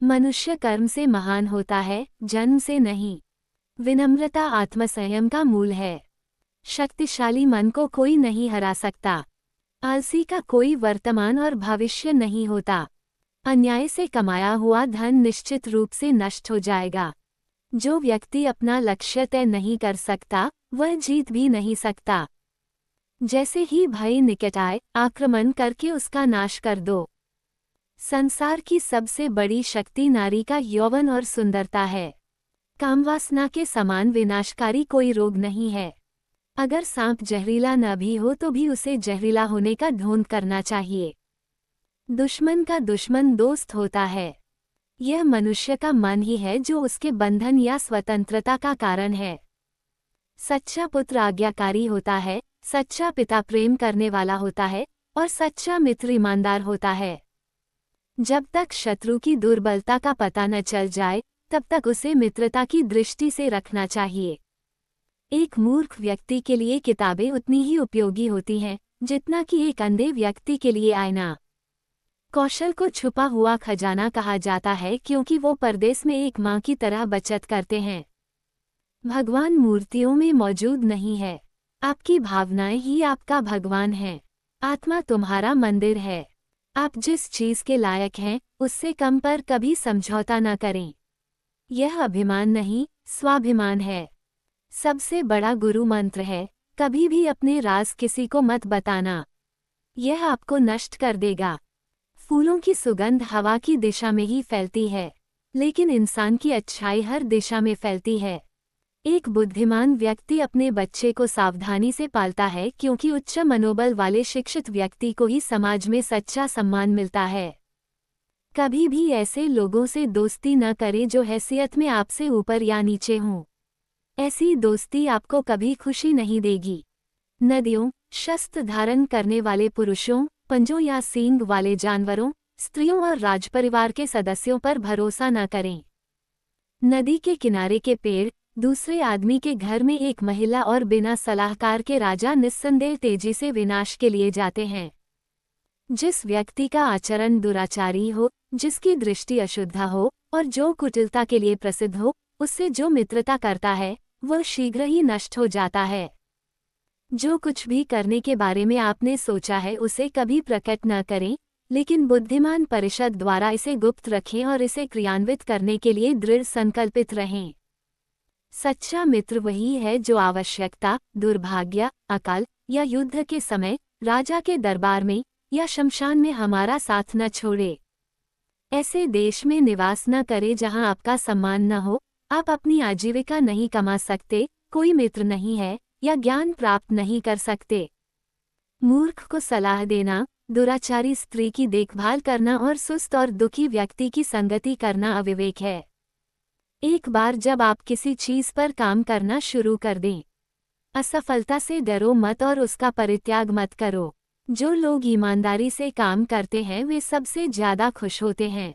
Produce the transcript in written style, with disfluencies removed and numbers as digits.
मनुष्य कर्म से महान होता है, जन्म से नहीं। विनम्रता आत्मसंयम का मूल है। शक्तिशाली मन को कोई नहीं हरा सकता। आलसी का कोई वर्तमान और भविष्य नहीं होता। अन्याय से कमाया हुआ धन निश्चित रूप से नष्ट हो जाएगा। जो व्यक्ति अपना लक्ष्य तय नहीं कर सकता, वह जीत भी नहीं सकता। जैसे ही भय निकट आए, आक्रमण करके उसका नाश कर दो। संसार की सबसे बड़ी शक्ति नारी का यौवन और सुंदरता है। कामवासना के समान विनाशकारी कोई रोग नहीं है। अगर सांप जहरीला न भी हो तो भी उसे जहरीला होने का ढोंग करना चाहिए। दुश्मन का दुश्मन दोस्त होता है। यह मनुष्य का मन ही है जो उसके बंधन या स्वतंत्रता का कारण है। सच्चा पुत्र आज्ञाकारी होता है, सच्चा पिता प्रेम करने वाला होता है और सच्चा मित्र ईमानदार होता है। जब तक शत्रु की दुर्बलता का पता न चल जाए, तब तक उसे मित्रता की दृष्टि से रखना चाहिए। एक मूर्ख व्यक्ति के लिए किताबें उतनी ही उपयोगी होती हैं जितना कि एक अंधे व्यक्ति के लिए आईना। कौशल को छुपा हुआ खजाना कहा जाता है क्योंकि वो परदेश में एक माँ की तरह बचत करते हैं। भगवान मूर्तियों में मौजूद नहीं है। आपकी भावनाएं ही आपका भगवान है। आत्मा तुम्हारा मंदिर है। आप जिस चीज के लायक हैं, उससे कम पर कभी समझौता न करें। यह अभिमान नहीं, स्वाभिमान है। सबसे बड़ा गुरु मंत्र है, कभी भी अपने राज किसी को मत बताना। यह आपको नष्ट कर देगा। फूलों की सुगंध हवा की दिशा में ही फैलती है, लेकिन इंसान की अच्छाई हर दिशा में फैलती है। एक बुद्धिमान व्यक्ति अपने बच्चे को सावधानी से पालता है क्योंकि उच्च मनोबल वाले शिक्षित व्यक्ति को ही समाज में सच्चा सम्मान मिलता है। कभी भी ऐसे लोगों से दोस्ती न करें जो हैसियत में आपसे ऊपर या नीचे हों। ऐसी दोस्ती आपको कभी खुशी नहीं देगी। नदियों, शस्त्र धारण करने वाले पुरुषों, पंजों या सींग वाले जानवरों, स्त्रियों और राजपरिवार के सदस्यों पर भरोसा न करें। नदी के किनारे के पेड़, दूसरे आदमी के घर में एक महिला और बिना सलाहकार के राजा निस्संदेह तेजी से विनाश के लिए जाते हैं। जिस व्यक्ति का आचरण दुराचारी हो, जिसकी दृष्टि अशुद्ध हो और जो कुटिलता के लिए प्रसिद्ध हो, उससे जो मित्रता करता है वह शीघ्र ही नष्ट हो जाता है। जो कुछ भी करने के बारे में आपने सोचा है उसे कभी प्रकट न करें, लेकिन बुद्धिमान परिषद द्वारा इसे गुप्त रखें और इसे क्रियान्वित करने के लिए दृढ़ संकल्पित रहें। सच्चा मित्र वही है जो आवश्यकता, दुर्भाग्य, अकाल या युद्ध के समय राजा के दरबार में या शमशान में हमारा साथ न छोड़े। ऐसे देश में निवास न करें जहां आपका सम्मान न हो, आप अपनी आजीविका नहीं कमा सकते, कोई मित्र नहीं है या ज्ञान प्राप्त नहीं कर सकते। मूर्ख को सलाह देना, दुराचारी स्त्री की देखभाल करना और सुस्त और दुखी व्यक्ति की संगति करना अविवेक है। एक बार जब आप किसी चीज पर काम करना शुरू कर दें, असफलता से डरो मत और उसका परित्याग मत करो। जो लोग ईमानदारी से काम करते हैं वे सबसे ज्यादा खुश होते हैं।